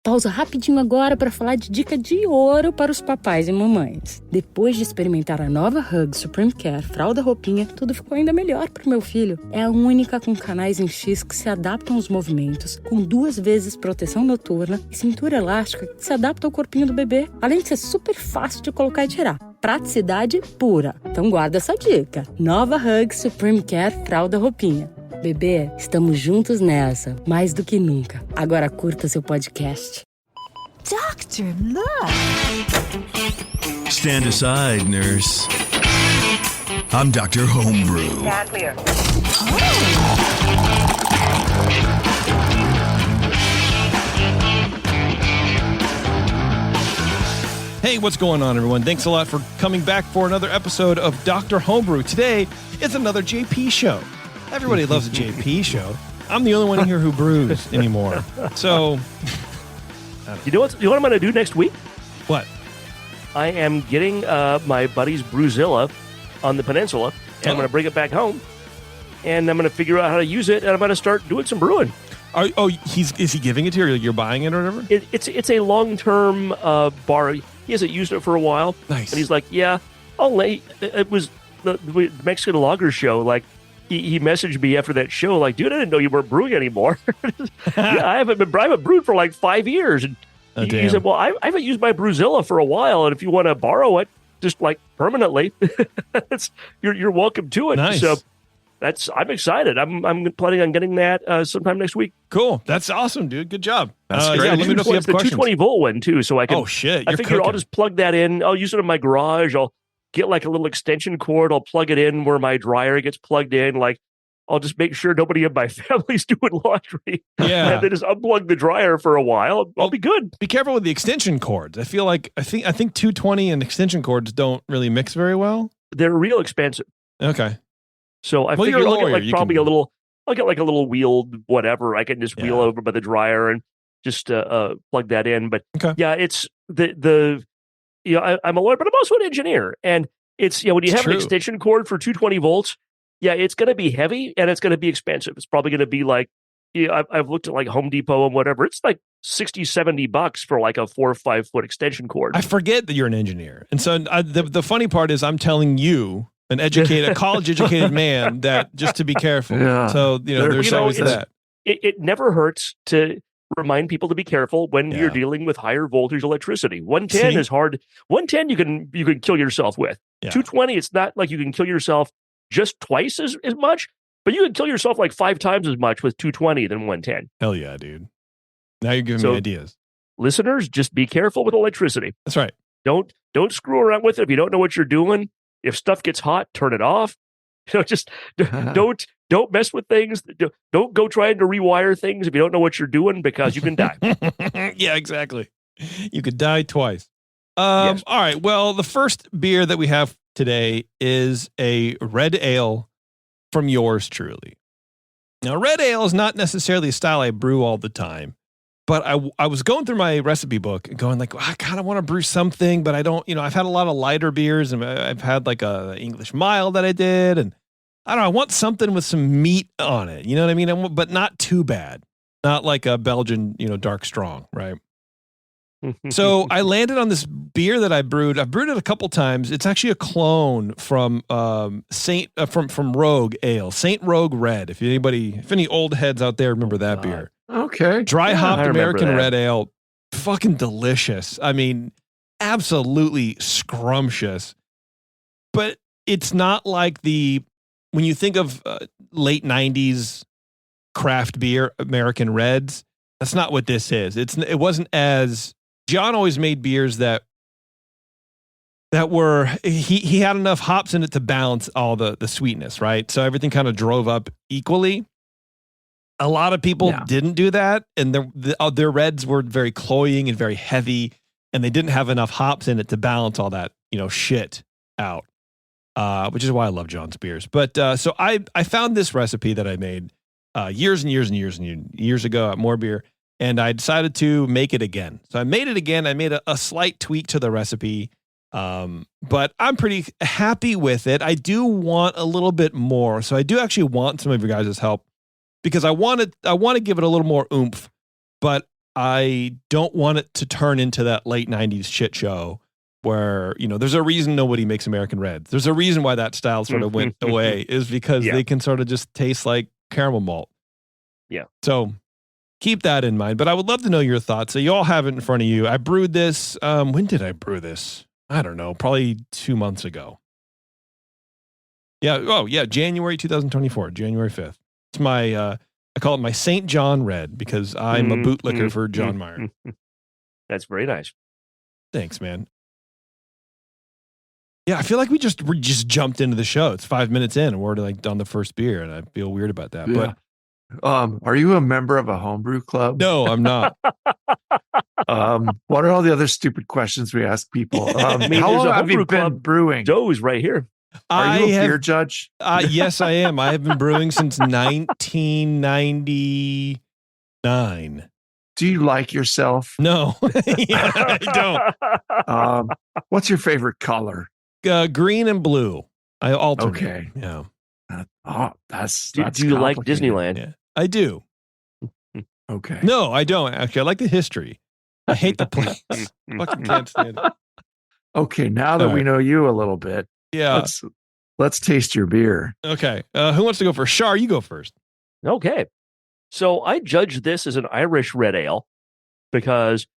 Pausa rapidinho agora para falar de dica de ouro para os papais e mamães. Depois de experimentar a nova Hug Supreme Care Fralda Roupinha, tudo ficou ainda melhor pro meu filho. É a única com canais em X que se adaptam aos movimentos, com 2 vezes proteção noturna e cintura elástica que se adapta ao corpinho do bebê, além de ser super fácil de colocar e tirar. Praticidade pura. Então guarda essa dica. Nova Hug Supreme Care Fralda Roupinha. Bebê, estamos juntos nessa, mais do que nunca. Agora curta seu podcast. Doctor, look! Stand aside, nurse. I'm Dr. Homebrew. Stand clear. Hey, what's going on, everyone? Thanks a lot for coming back for another episode of Dr. Homebrew. Today, it's another JP show. Everybody loves a JP show. I'm the only one here who brews anymore. So, you know what I'm going to do next week? What? I am getting my buddy's Brewzilla on the peninsula, and I'm going to bring it back home, and I'm going to figure out how to use it, and I'm going to start doing some brewing. Is he giving it to you? Or you're buying it or whatever? It's a long-term bar. He hasn't used it for a while. Nice. And he's like, yeah, it was the Mexican Lager show. Like, he messaged me after that show, like, dude, I didn't know you weren't brewing anymore. Yeah, I haven't brewed for like 5 years. And he said, well, I haven't used my Brewzilla for a while, and if you want to borrow it, just like permanently, you're welcome to it. Nice. So I'm excited. I'm planning on getting that sometime next week. Cool. That's awesome, dude. Good job. That's great. Yeah, let me know if you have It's the questions. 220 volt one too, so I can. Oh shit! I figure I'll just plug that in. I'll use it in my garage. I'll get like a little extension cord. I'll plug it in where my dryer gets plugged in. Like, I'll just make sure nobody in my family's doing laundry. Yeah. And then just unplug the dryer for a while. I'll be good. Be careful with the extension cords. I think 220 and extension cords don't really mix very well. They're real expensive. Okay. So I figure I'll get I'll get like a little wheeled whatever. I can just wheel over by the dryer and just plug that in. But yeah, it's the I'm a lawyer, but I'm also an engineer. And it's, when you have an extension cord for 220 volts, it's going to be heavy and it's going to be expensive. It's probably going to be like, I've looked at like Home Depot and whatever. It's like $60-$70 for like a 4 or 5 foot extension cord. I forget that you're an engineer. And so the funny part is I'm telling you, a college educated man, that just to be careful. Yeah. So, there's always that. It never hurts to remind people to be careful when you're dealing with higher voltage electricity. 110 is hard. 110 you can kill yourself with. Yeah. 220, it's not like you can kill yourself just twice as much, but you can kill yourself like 5 times as much with 220 than 110. Hell yeah, dude. Now you're giving me ideas. Listeners, just be careful with electricity. That's right. Don't screw around with it if you don't know what you're doing. If stuff gets hot, turn it off. Just don't mess with things. Don't go trying to rewire things if you don't know what you're doing, because you can die. Yeah, exactly. You could die twice. Yes. All right. Well, the first beer that we have today is a red ale from yours truly. Now, red ale is not necessarily a style I brew all the time, but I was going through my recipe book and going like, I kind of want to brew something, but I don't, I've had a lot of lighter beers, and I've had like a English mild that I did. And I don't know, I want something with some meat on it. You know what I mean? But not too bad. Not like a Belgian, dark strong, right? So I landed on this beer that I brewed. I've brewed it a couple times. It's actually a clone from from Rogue Ale, Saint Rogue Red. If any old heads out there remember that beer. Okay. Dry hopped American red ale. Fucking delicious. I mean, absolutely scrumptious. But it's not like when you think of late 90s craft beer, American Reds, that's not what this is. It wasn't as... John always made beers that were... He had enough hops in it to balance all the sweetness, right? So everything kind of drove up equally. A lot of people didn't do that, and their reds were very cloying and very heavy, and they didn't have enough hops in it to balance all that, shit out. Which is why I love John's beers. But so I found this recipe that I made years and years and years and years ago at More Beer, and I decided to make it again. So I made it again. I made a slight tweak to the recipe, but I'm pretty happy with it. I do want a little bit more, so I do actually want some of your guys' help, because I want to give it a little more oomph, but I don't want it to turn into that late 90s shit show where, there's a reason nobody makes American Reds. There's a reason why that style sort of went away, is because they can sort of just taste like caramel malt. Yeah. So keep that in mind. But I would love to know your thoughts. So you all have it in front of you. I brewed this. When did I brew this? I don't know. Probably 2 months ago. Yeah. Oh, yeah. January 2024, January 5th. It's my, I call it my St. John Red because I'm a bootlicker for John Mayer. That's very nice. Thanks, man. Yeah, I feel like we just jumped into the show. It's 5 minutes in and we're like on the first beer, and I feel weird about that. Yeah. But are you a member of a homebrew club? No, I'm not. What are all the other stupid questions we ask people? How long have you been brewing? Joe's right here. Are you a beer judge? Yes, I am. I have been brewing since 1999. Do you like yourself? No, I don't. What's your favorite color? Green and blue. I alternate. Okay. Yeah. That's do you like Disneyland? Yeah, I do. Okay. No, I don't. Actually, I like the history. I hate the place. Fucking can't stand it. Okay, now that we know you a little bit, yeah, let's taste your beer. Okay. Who wants to go first? Shar, you go first. Okay. So I judge this as an Irish red ale because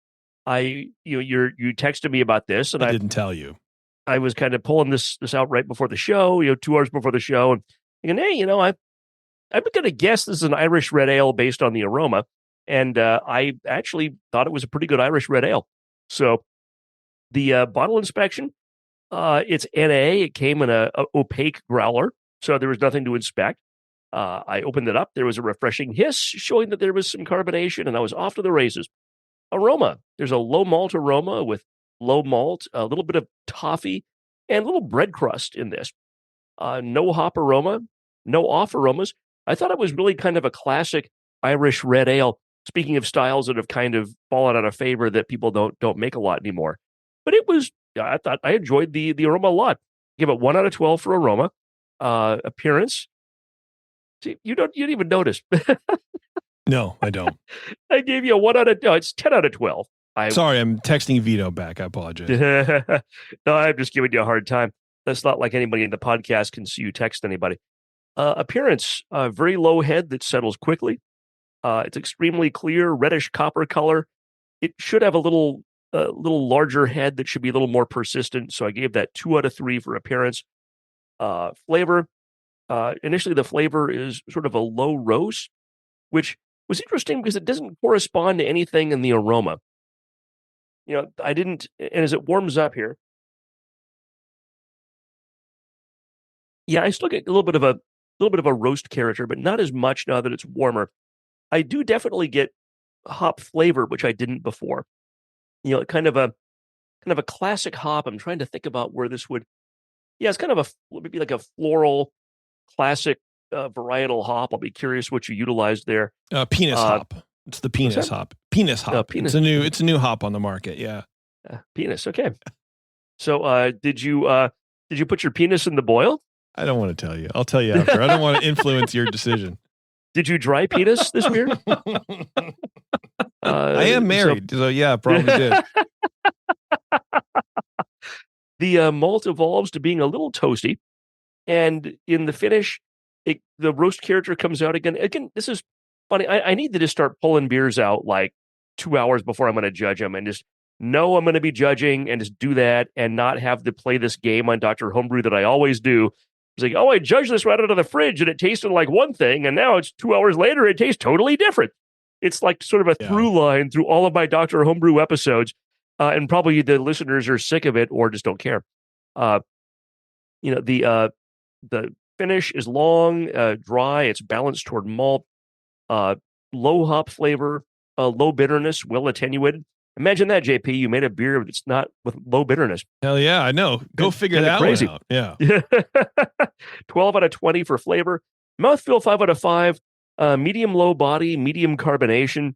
you texted me about this, and I didn't tell you. I was kind of pulling this out right before the show, 2 hours before the show, and thinking, hey, I'm going to guess this is an Irish red ale based on the aroma, and I actually thought it was a pretty good Irish red ale. So the bottle inspection, it's NA. It came in a opaque growler, so there was nothing to inspect. I opened it up. There was a refreshing hiss showing that there was some carbonation, and I was off to the races. Aroma. There's a low malt aroma with low malt, a little bit of toffee, and a little bread crust in this. No hop aroma, no off aromas. I thought it was really kind of a classic Irish red ale. Speaking of styles that have kind of fallen out of favor that people don't make a lot anymore. But it was, I thought I enjoyed the aroma a lot. Give it 1 out of 12 for aroma. Appearance. See, you didn't even notice. No, I don't. I gave you a 1 out of, no, it's 10 out of 12. Sorry, I'm texting Vito back. I apologize. No, I'm just giving you a hard time. That's not like anybody in the podcast can see you text anybody. Appearance, very low head that settles quickly. It's extremely clear, reddish copper color. It should have a little larger head that should be a little more persistent. So I gave that 2 out of 3 for appearance. Flavor, initially the flavor is sort of a low roast, which was interesting because it doesn't correspond to anything in the aroma. I didn't, and as it warms up here, I still get a little bit of a roast character, but not as much now that it's warmer. I do definitely get hop flavor, which I didn't before. Kind of a classic hop. I'm trying to think about where this would. Yeah, it's kind of maybe like a floral, classic varietal hop. I'll be curious what you utilized there. Penis hop. It's the penis hop. Penis hop. Penis. It's a new hop on the market. Yeah. Penis. Okay. So, did you put your penis in the boil? I don't want to tell you. I'll tell you after. I don't want to influence your decision. Did you dry penis this beer? I am married, so yeah, probably did. The malt evolves to being a little toasty, and in the finish, the roast character comes out again. Again, this is funny. I need to just start pulling beers out like 2 hours before I'm going to judge them, and just know I'm going to be judging, and just do that, and not have to play this game on Dr. Homebrew that I always do. It's like, I judged this right out of the fridge, and it tasted like one thing, and now it's 2 hours later, it tastes totally different. It's like sort of a through line through all of my Dr. Homebrew episodes, and probably the listeners are sick of it or just don't care. The finish is long, dry. It's balanced toward malt, low hop flavor, low bitterness, well attenuated. Imagine that, JP. You made a beer that's not with low bitterness. Hell yeah, I know. Go figure that crazy. One out. Yeah. 12 out of 20 for flavor. Mouthfeel 5 out of 5. Medium low body, medium carbonation,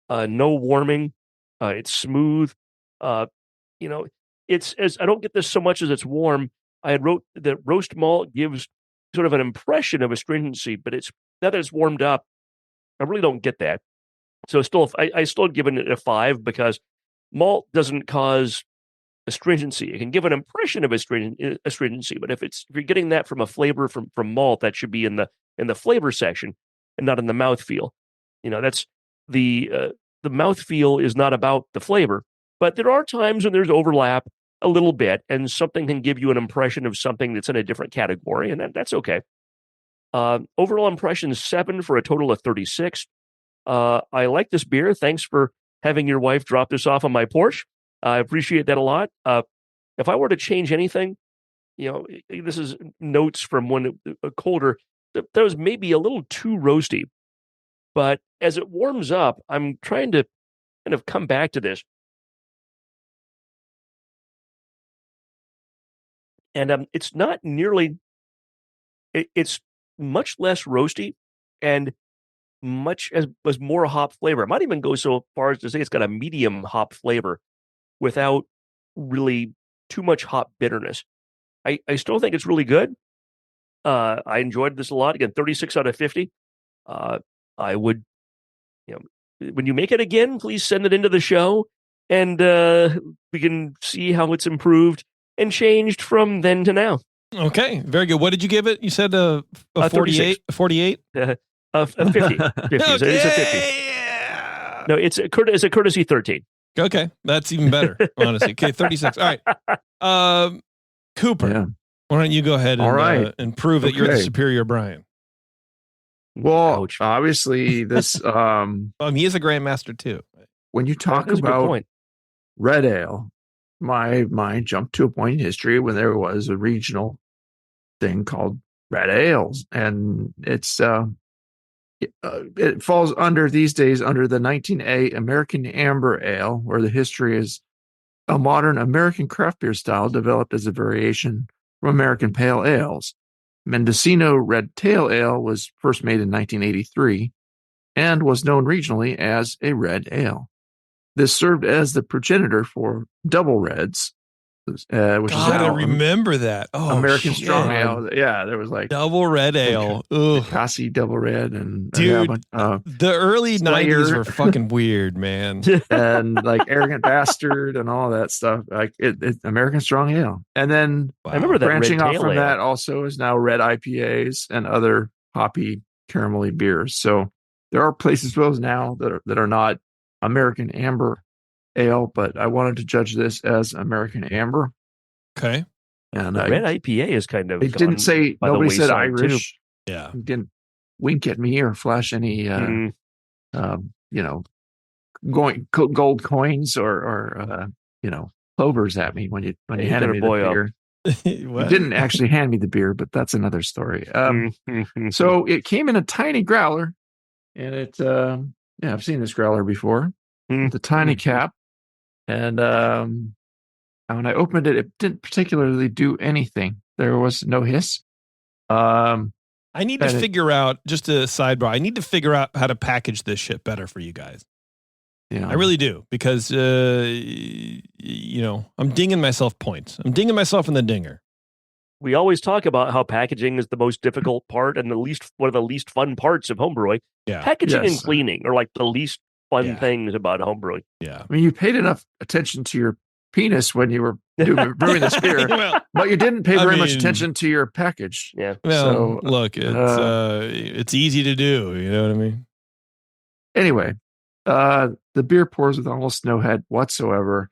no warming. It's smooth. It's as I don't get this so much as it's warm. I had wrote that roast malt gives sort of an impression of astringency, but it's now that it's warmed up, I really don't get that. So still, I still given it a 5 because malt doesn't cause astringency. It can give an impression of astringency, but if you're getting that from a flavor from malt, that should be in the flavor section and not in the mouthfeel. That's the mouthfeel is not about the flavor, but there are times when there's overlap a little bit, and something can give you an impression of something that's in a different category, and that's okay. Overall impression is 7 for a total of 36. I like this beer. Thanks for having your wife drop this off on my porch. I appreciate that a lot. If I were to change anything, this is notes from when colder. That was maybe a little too roasty, but as it warms up, I'm trying to kind of come back to this. And it's not nearly. It's much less roasty, and much as more hop flavor. I might even go so far as to say it's got a medium hop flavor without really too much hop bitterness. I still think it's really good. I enjoyed this a lot. Again, 36 out of 50. I would, when you make it again, please send it into the show, and we can see how it's improved and changed from then to now. Okay, very good. What did you give it? You said a 48? 48? A 50. 50. Okay. So it's a 50. Yeah. No, it's a courtesy 13. Okay, that's even better, honestly. Okay, 36. All right. Cooper, why don't you go ahead and prove that you're the superior Brian? Well, obviously, this... he is a grandmaster, too. When you talk about red ale, my mind jumped to a point in history when there was a regional thing called red ales, and it's it falls these days under the 19A American Amber Ale, where the history is a modern American craft beer style developed as a variation from American pale ales. Mendocino Red Tail Ale was first made in 1983 and was known regionally as a red ale. This served as the progenitor for double reds, which is I remember that. Oh, American Strong Ale. Yeah, there was like double red ale. Cassie double red, and dude, the early Slayer. 90s were fucking weird, man. And like Arrogant Bastard and all that stuff. Like American Strong Ale, and then I remember that branching off from ale. that also is now red IPAs and other hoppy caramelly beers. So there are places now that are not American Amber Ale, but I wanted to judge this as American Amber. Okay. And red IPA is kind of. It didn't say, nobody said Irish. Too. Yeah. It didn't wink at me or flash any, gold coins or clovers at me when you handed me the beer. You didn't actually hand me the beer, but that's another story. So it came in a tiny growler, and it, I've seen this growler before, with a tiny cap. And when I opened it, it didn't particularly do anything. There was no hiss. I need to figure out, just a sidebar, I need to figure out how to package this shit better for you guys. Yeah, I really do, because, I'm dinging myself points. I'm dinging myself in the dinger. We always talk about how packaging is the most difficult part and one of the least fun parts of homebrewing. Yeah. Packaging and cleaning are like the least fun things about homebrewing. Yeah. I mean, you paid enough attention to your penis when you were brewing this beer, but you didn't pay very much attention to your package. Yeah. Well, so, look, it's easy to do. You know what I mean? Anyway, the beer pours with almost no head whatsoever.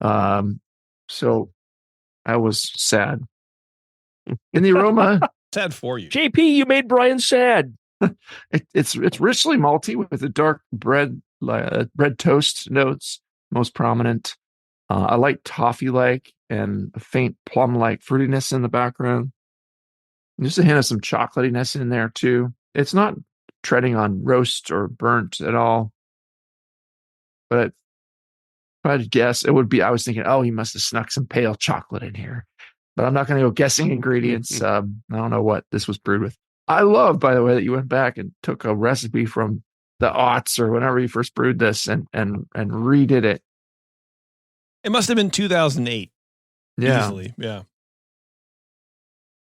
So I was sad. In the aroma, sad for you, JP. You made Brian sad. It's richly malty with a dark bread toast notes most prominent. A light toffee-like and a faint plum-like fruitiness in the background. And just a hint of some chocolatiness in there too. It's not treading on roast or burnt at all. But if I'd guess, it would be. I was thinking, he must have snuck some pale chocolate in here. But I'm not going to go guessing ingredients. I don't know what this was brewed with. I love, by the way, that you went back and took a recipe from the aughts or whenever you first brewed this and redid it. It must have been 2008. Yeah. Easily. Yeah.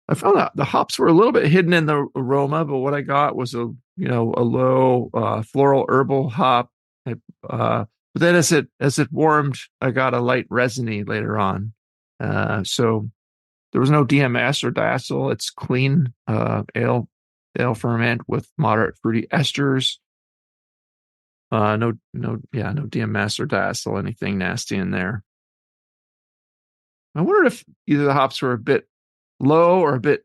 I found out the hops were a little bit hidden in the aroma, but what I got was a low floral herbal hop But then as it warmed, I got a light resiny later on. So there was no DMS or diacetyl. It's clean ale ferment with moderate fruity esters. No DMS or diacetyl, anything nasty in there. I wondered if either the hops were a bit low or a bit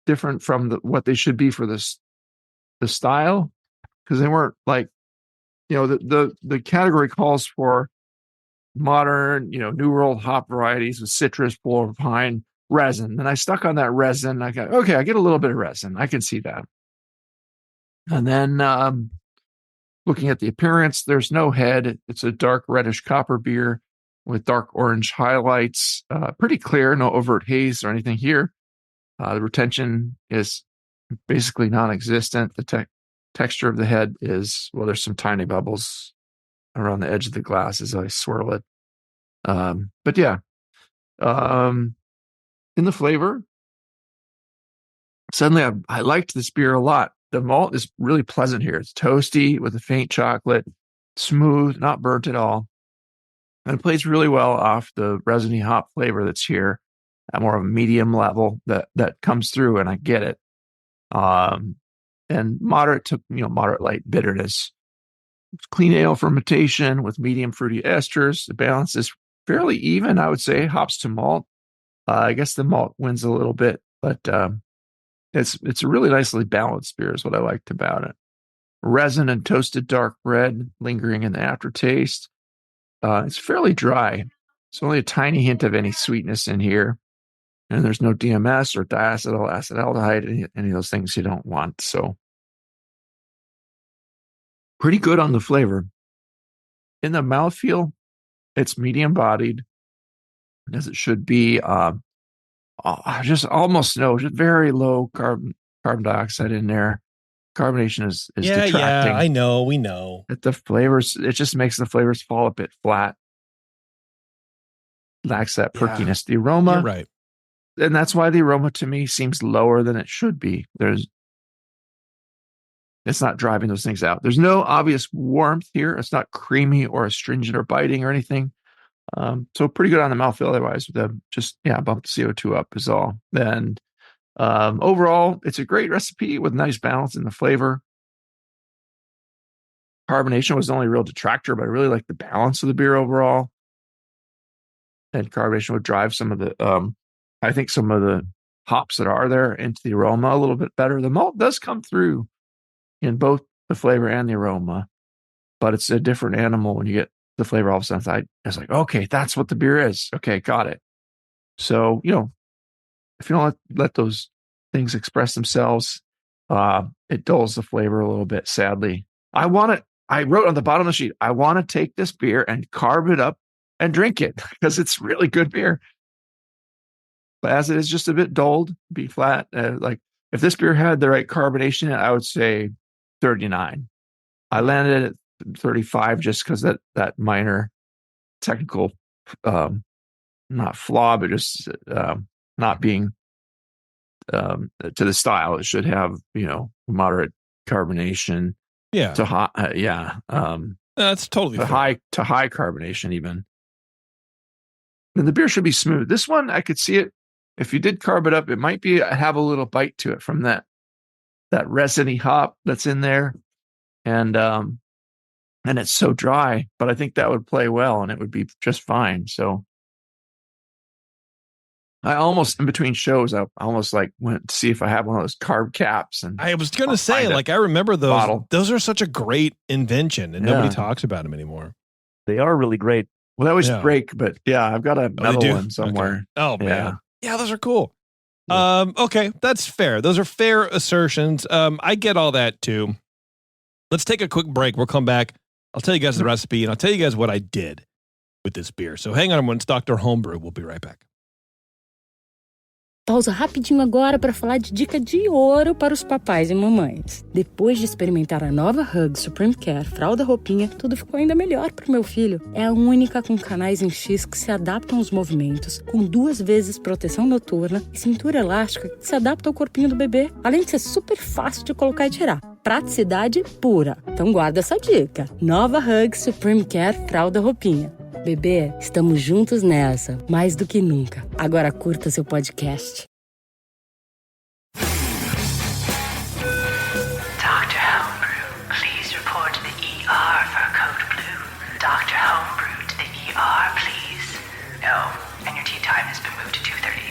different from what they should be for the style, because they weren't like, the category calls for modern, New World hop varieties with citrus, full pine, resin. And I stuck on that resin. I get a little bit of resin. I can see that. And then looking at the appearance, there's no head. It's a dark reddish copper beer with dark orange highlights. Pretty clear, no overt haze or anything here. The retention is basically non-existent. The texture of the head is, there's some tiny bubbles around the edge of the glass as I swirl it. But yeah, in the flavor, suddenly I liked this beer a lot. The malt is really pleasant here. It's toasty with a faint chocolate, smooth, not burnt at all. And it plays really well off the resiny hop flavor that's here at more of a medium level that comes through, and I get it. And moderate light bitterness. It's clean ale fermentation with medium fruity esters. The balance is fairly even, I would say, hops to malt. I guess the malt wins a little bit, but it's a really nicely balanced beer is what I liked about it. Resin and toasted dark bread lingering in the aftertaste. It's fairly dry. It's only a tiny hint of any sweetness in here. And there's no DMS or diacetyl, acetaldehyde, any of those things you don't want. So pretty good on the flavor. In the mouthfeel, it's medium bodied, as it should be. Just almost just very low carbon dioxide in there. Carbonation is detracting. Yeah, I know, we know. The flavors, it just makes the flavors fall a bit flat. Lacks that perkiness. The aroma, you're right. And that's why the aroma to me seems lower than it should be. It's not driving those things out. There's no obvious warmth here. It's not creamy or astringent or biting or anything. So pretty good on the mouthfeel otherwise. Bump the CO2 up is all. And overall, it's a great recipe with nice balance in the flavor. Carbonation was the only real detractor, but I really like the balance of the beer overall. And carbonation would drive some of the hops that are there into the aroma a little bit better. The malt does come through in both the flavor and the aroma, but it's a different animal when you get the flavor all of a sudden. I was like, okay, that's what the beer is. Okay, got it. So, if you don't let those things express themselves, it dulls the flavor a little bit, sadly. I wrote on the bottom of the sheet, I want to take this beer and carb it up and drink it because it's really good beer. But as it is just a bit dulled, be flat. Like if this beer had the right carbonation, I would say 39. I landed at 35 just because that minor technical, not flaw, but just not being to the style. It should have, moderate carbonation. Yeah. To high, that's totally to high carbonation even. And the beer should be smooth. This one, I could see it. If you did carb it up, it might have a little bite to it from that resiny hop that's in there, and it's so dry. But I think that would play well, and it would be just fine. So I almost, in between shows, I almost went to see if I had one of those carb caps. And I was going to say, I remember those. Bottle. Those are such a great invention, and nobody talks about them anymore. They are really great. Well, that was break, but I've got a metal one somewhere. Okay. Oh man, yeah, those are cool. Okay, that's fair. Those are fair assertions. I get all that too. Let's take a quick break. We'll come back. I'll tell you guys the recipe, and I'll tell you guys what I did with this beer. So hang on, it's Dr. Homebrew. We'll be right back. Pausa rapidinho agora para falar de dica de ouro para os papais e mamães. Depois de experimentar a nova Hug Supreme Care Fralda Roupinha, tudo ficou ainda melhor para o meu filho. É a única com canais em X que se adaptam aos movimentos, com 2 vezes proteção noturna e cintura elástica que se adapta ao corpinho do bebê, além de ser super fácil de colocar e tirar. Praticidade pura. Então guarda essa dica. Nova Hug Supreme Care Fralda Roupinha. Bebê, estamos juntos nessa, mais do que nunca. Agora curta seu podcast. Dr. Homebrew, please report to the ER for code blue. Dr. Homebrew to the ER, please. No, and your tea time has been moved to 2:30.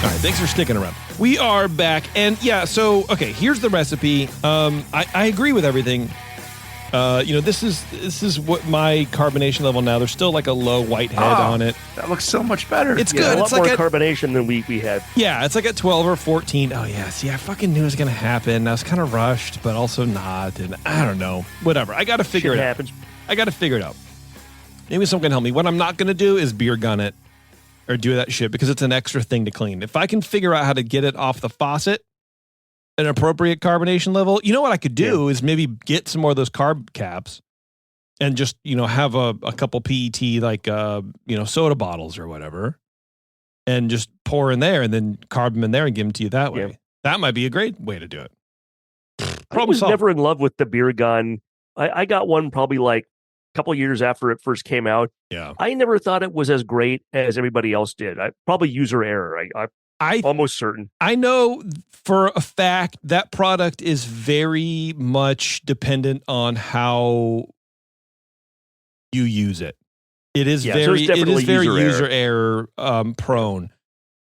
All right, thanks for sticking around. We are back, and okay, here's the recipe. I agree with everything. This is what my carbonation level now. There's still like a low white head on it. That looks so much better. It's good. A lot it's more like carbonation than we had. Yeah, it's like at 12 or 14. Oh, yeah. See, I fucking knew it was going to happen. I was kind of rushed, but also not. And I don't know. Whatever. I got to figure it out. I got to figure it out. Maybe someone can help me. What I'm not going to do is beer gun it or do that shit because it's an extra thing to clean. If I can figure out how to get it off the faucet, an appropriate carbonation level, you know what I could do is maybe get some more of those carb caps and just, have a couple PET like, soda bottles or whatever and just pour in there and then carb them in there and give them to you that way. Yeah. That might be a great way to do it. I was never in love with the beer gun. I got one probably like a couple years after it first came out. Yeah. I never thought it was as great as everybody else did. Probably user error. I'm almost certain. I know for a fact that product is very much dependent on how you use it. It is very user error prone.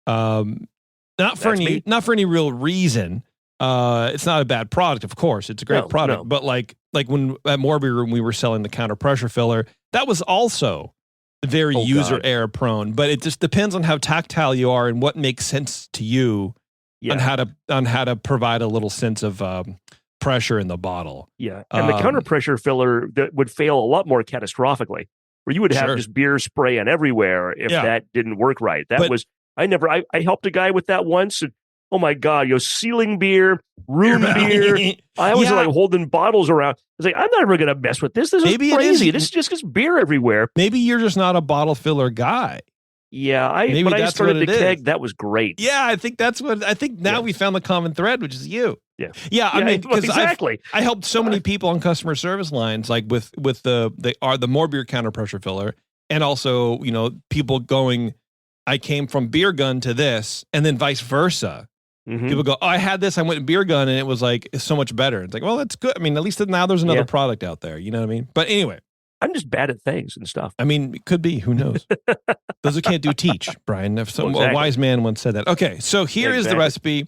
Not for any real reason. It's not a bad product, of course. It's a great product. No. But like when at Homebrew when we were selling the counter pressure filler, that was also very user error prone, but it just depends on how tactile you are and what makes sense to you on how to provide a little sense of pressure in the bottle. Yeah. And the counter pressure filler that would fail a lot more catastrophically, where you would have just beer spraying everywhere if that didn't work right. I helped a guy with that once. And, oh my God, sealing beer, room beer. I was like holding bottles around. I was like, I'm not ever going to mess with this. This is crazy. This is just beer everywhere. Maybe you're just not a bottle filler guy. Yeah, when I started the keg, that was great. Yeah, I think now we found the common thread, which is you. Yeah. Yeah, I mean, exactly. I helped so many people on customer service lines, like with the more beer counter pressure filler, and also, people going, I came from beer gun to this, and then vice versa. Mm-hmm. People go, oh, I had this, I went to beer gun, and it was like, it's so much better. It's like, well, that's good. I mean, at least now there's another product out there. You know what I mean? But anyway. I'm just bad at things and stuff. I mean, it could be. Who knows? Those who can't do teach, Brian. A wise man once said that. Okay, so here is the recipe.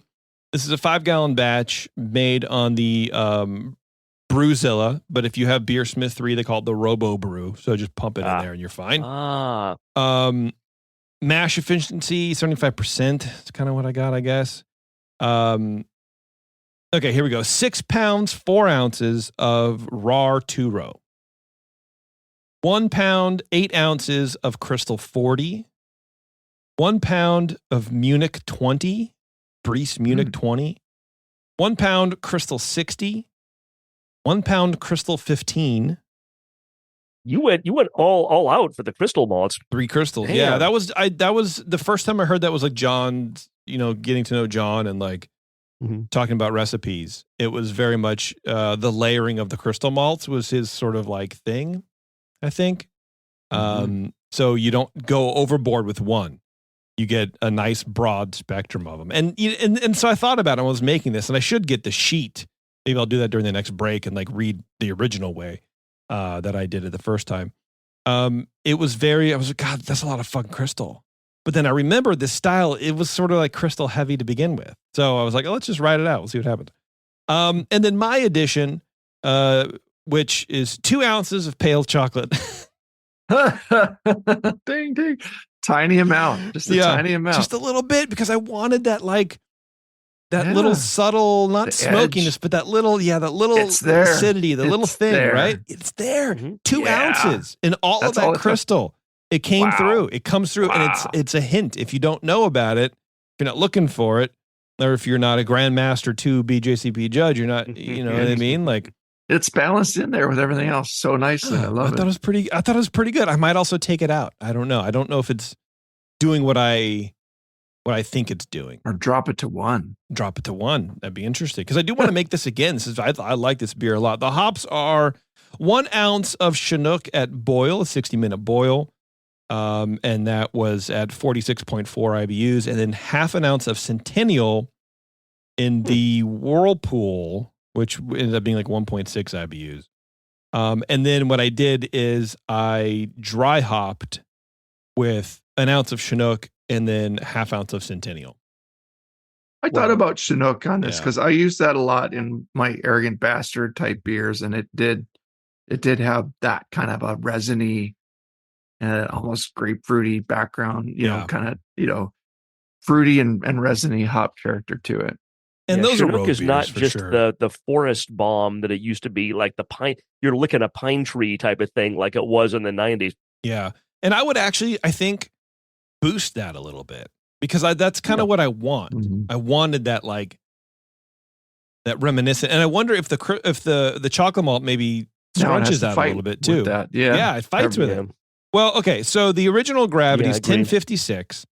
This is a 5-gallon batch made on the Brewzilla, but if you have Beersmith 3, they call it the Robo Brew. So just pump it in there and you're fine. Mash efficiency, 75%. That's kind of what I got, I guess. Okay, here we go. 6 pounds, 4 ounces of raw 2-row. 1 pound, 8 ounces of Crystal 40. 1 pound of Munich 20. Briess Munich 20. 1 pound Crystal 60. 1 pound Crystal 15. You went all out for the crystal malts. 3 crystals. Damn. Yeah, that was the first time I heard that was like John, getting to know John and like talking about recipes. It was very much the layering of the crystal malts was his sort of like thing, I think. So you don't go overboard with one. You get a nice broad spectrum of them. And so I thought about it when I was making this, and I should get the sheet. Maybe I'll do that during the next break and like read the original way that I did it the first time. I was like, God, that's a lot of fucking crystal. But then I remembered this style. It was sort of like crystal heavy to begin with. So I was like, let's just write it out. We'll see what happens. And then my addition, which is 2 ounces of pale chocolate. Ding, ding. Tiny amount. Just a tiny amount. Just a little bit, because I wanted that little subtle, not smokiness, but that little acidity, the little thing, right? It's there. 2 ounces in all of that crystal. It came through. It comes through, and it's a hint. If you don't know about it, if you're not looking for it, or if you're not a Grandmaster 2 BJCP judge, you're not, you know what I mean? Like, it's balanced in there with everything else so nicely. I love it. I thought it was pretty good. I might also take it out. I don't know. I don't know if it's doing what I think it's doing. Or drop it to 1. Drop it to 1. That'd be interesting. Because I do want to make this again. I like this beer a lot. The hops are 1 ounce of Chinook at boil, a 60-minute boil. And that was at 46.4 IBUs. And then half an ounce of Centennial in the Whirlpool, which ended up being like 1.6 IBUs. And then what I did is I dry hopped with an ounce of Chinook and then half ounce of Centennial. I thought about Chinook on this because I use that a lot in my Arrogant Bastard type beers, and it did have that kind of a resiny and almost grapefruity background, you know, kind of, you know, fruity and resiny hop character to it. And those Chinook are is not just the forest bomb that it used to be, like the pine. You're licking a pine tree type of thing, like it was in the 90s. Yeah, and I would actually, I think, boost that a little bit because that's kind of what I want. Mm-hmm. I wanted that, like, that reminiscent, and I wonder if the chocolate malt maybe scrunches out a little bit too. Yeah, it fights with it. Well, okay, so the original gravity is 1056.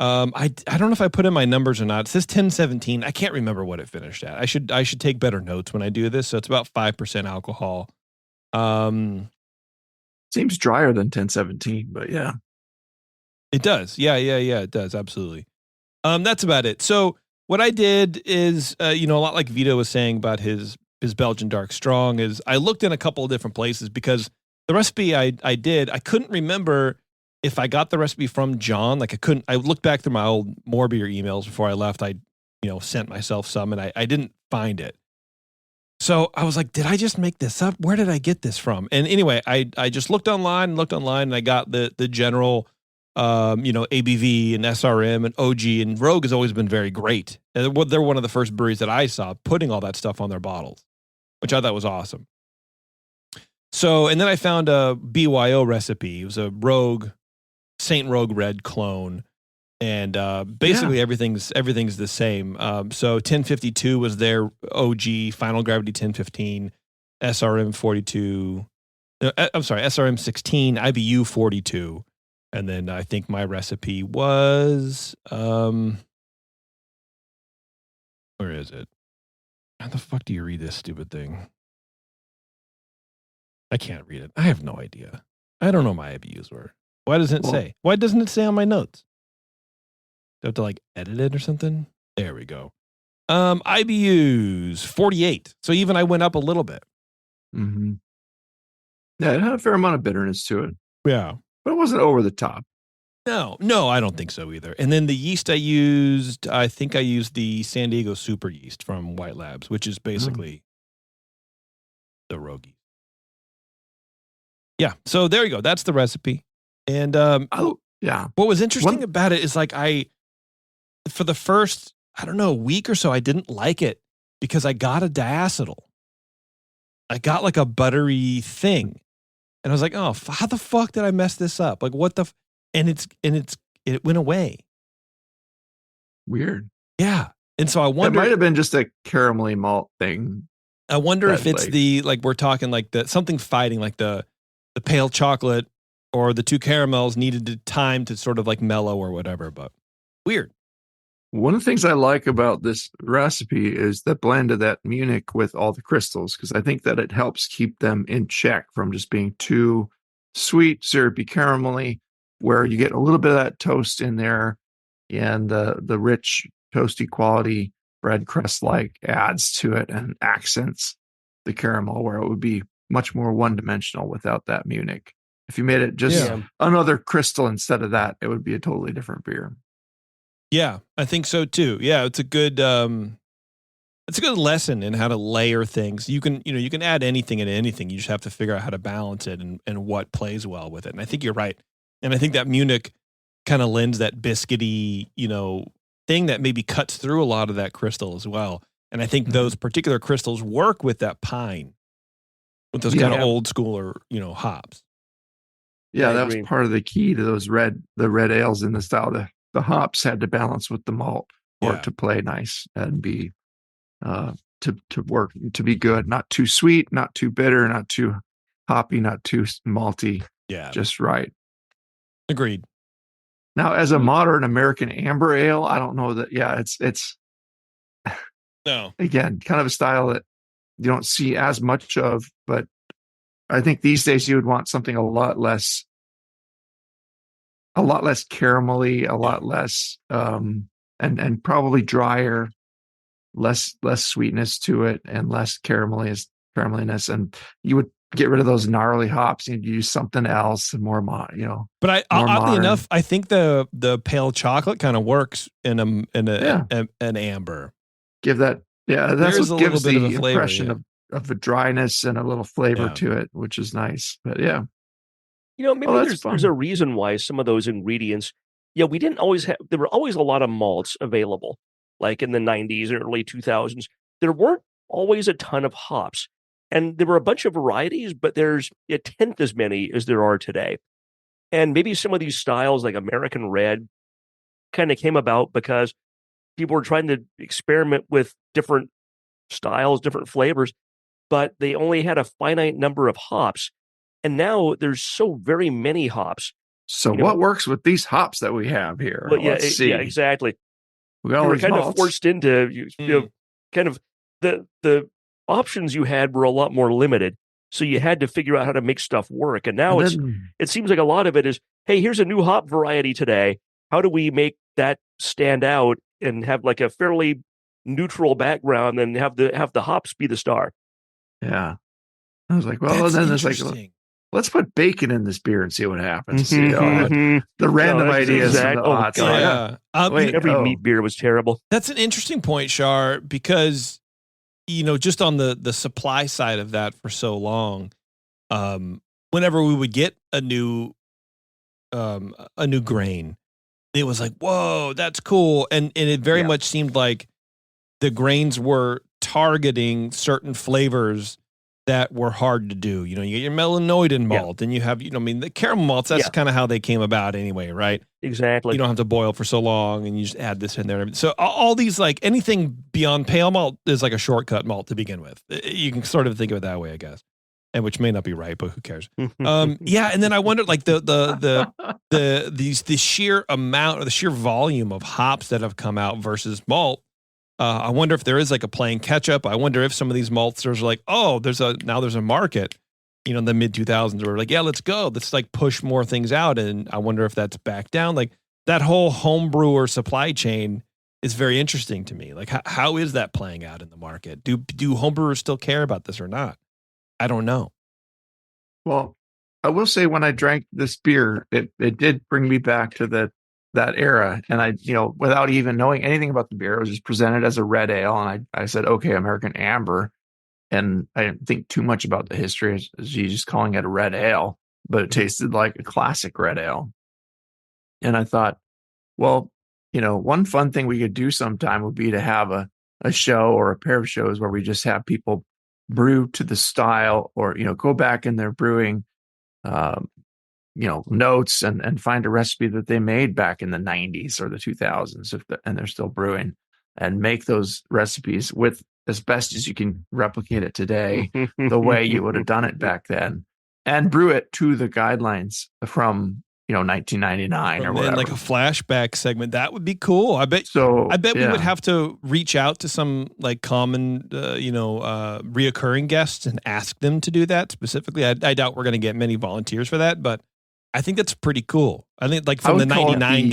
I don't know if I put in my numbers or not. It says 1017. I can't remember what it finished at. I should take better notes when I do this. So it's about 5% alcohol. Seems drier than 1017, but yeah. It does. Yeah, it does. Absolutely. That's about it. So what I did is, a lot like Vito was saying about his Belgian Dark Strong, is I looked in a couple of different places because the recipe I couldn't remember if I got the recipe from John. Like I looked back through my old More Beer emails before I left. I, sent myself some and I didn't find it. So I was like, did I just make this up? Where did I get this from? And anyway, I just looked online and I got the general, ABV and SRM and OG, and Rogue has always been very great. And they're one of the first breweries that I saw putting all that stuff on their bottles, which I thought was awesome. So, and then I found a BYO recipe. It was a Saint Rogue Red clone. And basically everything's the same. So 1052 was their OG, Final Gravity 1015, SRM 42. SRM 16, IBU 42. And then I think my recipe was, where is it? How the fuck do you read this stupid thing? I can't read it. I have no idea. I don't know what my IBUs were. Why doesn't it say? Why doesn't it say on my notes? Do I have to like edit it or something? There we go. IBUs 48. So even I went up a little bit. Mm-hmm. Yeah, it had a fair amount of bitterness to it. Yeah. But it wasn't over the top. No, I don't think so either. And then the yeast I think I used the San Diego Super Yeast from White Labs, which is basically the Rogue yeast. Yeah, so there you go. That's the recipe. And what was interesting about it is like for the first, week or so, I didn't like it because I got a diacetyl. I got like a buttery thing. And I was like, oh, how the fuck did I mess this up? Like what the, and it went away. Weird. Yeah. And so I wonder. It might have been just a caramelly malt thing. I wonder if it's we're talking like something fighting like the pale chocolate or the two caramels needed time to sort of like mellow or whatever, but weird. One of the things I like about this recipe is the blend of that Munich with all the crystals, because I think that it helps keep them in check from just being too sweet, syrupy, caramelly, where you get a little bit of that toast in there, and the rich, toasty quality bread crust-like adds to it and accents the caramel, where it would be much more one-dimensional without that Munich. If you made it just another crystal instead of that, it would be a totally different beer. Yeah, I think so too. Yeah, it's a good lesson in how to layer things. You can add anything into anything. You just have to figure out how to balance it and what plays well with it. And I think you're right. And I think that Munich kind of lends that biscuity, thing that maybe cuts through a lot of that crystal as well. And I think those particular crystals work with that pine, with those kind of old schooler, hops. Yeah, that was part of the key to the red ales in the style. The hops had to balance with the malt for it to play nice and be to work, to be good. Not too sweet, not too bitter, not too hoppy, not too malty. Yeah, just right. Agreed. Now, as a modern American amber ale, I don't know that. Yeah, it's no, again kind of a style that you don't see as much of, but I think these days you would want something a lot less caramelly, a lot less, and probably drier, less sweetness to it, and less carameliness, and you would get rid of those gnarly hops and use something else and more, But oddly enough, I think the pale chocolate kind of works in an amber. Give that, that's what gives the impression of a dryness and a little flavor to it, which is nice. But yeah. Maybe there's a reason why some of those ingredients, we didn't always have, there were always a lot of malts available, like in the 90s and early 2000s. There weren't always a ton of hops. And there were a bunch of varieties, but there's a tenth as many as there are today. And maybe some of these styles, like American Red, kind of came about because people were trying to experiment with different styles, different flavors, but they only had a finite number of hops. And now there's so very many hops. So what works with these hops that we have here? Well, Let's see. Yeah, exactly. We were kind of forced into, kind of the options you had were a lot more limited. So you had to figure out how to make stuff work. And now it seems like a lot of it is, hey, here's a new hop variety today. How do we make that stand out and have like a fairly neutral background and have the hops be the star? Yeah. I was like, well, then it's like, let's put bacon in this beer and see what happens. The random ideas. Every meat beer was terrible. That's an interesting point, Shar, because just on the supply side of that for so long, whenever we would get a new grain, it was like, whoa, that's cool. And it very much seemed like the grains were targeting certain flavors that were hard to do. You get your melanoidin malt and you have, the caramel malts, that's kind of how they came about anyway, right? Exactly. You don't have to boil for so long and you just add this in there. So all these, like anything beyond pale malt is like a shortcut malt to begin with. You can sort of think of it that way, I guess. And which may not be right, but who cares? And then I wondered, like the sheer amount or the sheer volume of hops that have come out versus malt. I wonder if there is like a playing catch up. I wonder if some of these maltsters are like, oh, there's a market, in the mid 2000s where like, yeah, let's go. Let's like push more things out. And I wonder if that's back down. Like that whole home brewer supply chain is very interesting to me. Like how is that playing out in the market? Do homebrewers still care about this or not? I don't know. Well, I will say when I drank this beer, it did bring me back to that era. And I, without even knowing anything about the beer, it was just presented as a red ale. And I said, okay, American Amber. And I didn't think too much about the history as you just calling it a red ale, but it tasted like a classic red ale. And I thought, well, one fun thing we could do sometime would be to have a show or a pair of shows where we just have people brew to the style or, go back in their brewing, notes and find a recipe that they made back in the 90s or the 2000s and they're still brewing and make those recipes with as best as you can replicate it today, the way you would have done it back then, and brew it to the guidelines from 1999 or whatever. Like a flashback segment, that would be cool. I bet we would have to reach out to some like common, reoccurring guests and ask them to do that specifically. I doubt we're going to get many volunteers for that, but I think that's pretty cool. I think like from the 99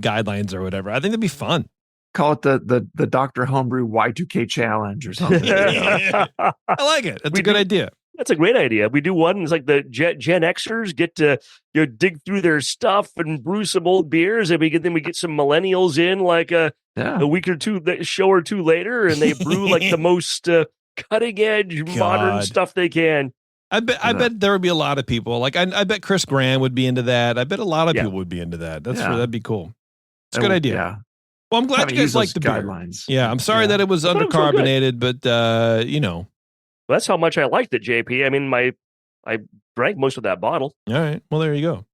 guidelines or whatever. I think that'd be fun. Call it the Dr. Homebrew Y2K challenge or something. I like it. That's a good idea. That's a great idea. We do one. It's like the Gen Xers get to dig through their stuff and brew some old beers, and we get some millennials in like a week or two, show or two later, and they brew like the most cutting edge modern stuff they can. I bet there would be a lot of people. Like I bet Chris Graham would be into that. I bet a lot of people would be into that. That'd be cool. It's a good idea. Yeah. Well, I'm glad you guys like the guidelines. Beer. Yeah, I'm sorry that it was undercarbonated, but Well, that's how much I liked it, JP. I mean, my I drank most of that bottle. All right. Well, there you go.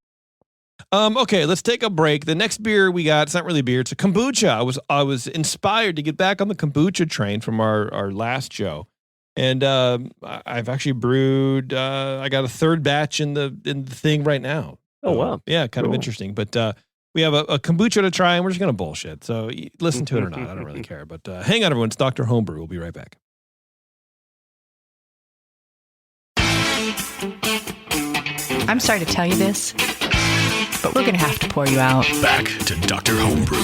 Okay, let's take a break. The next beer we got, it's not really beer, it's a kombucha. I was inspired to get back on the kombucha train from our last show. And I've actually brewed I got a third batch in the thing right now. Oh wow. Yeah, kind of interesting. But we have a kombucha to try, and we're just going to bullshit. So listen to it or not, I don't really care. But hang on, everyone. It's Dr. Homebrew. We'll be right back. I'm sorry to tell you this, but we're going to have to pour you out. Back to Dr. Homebrew.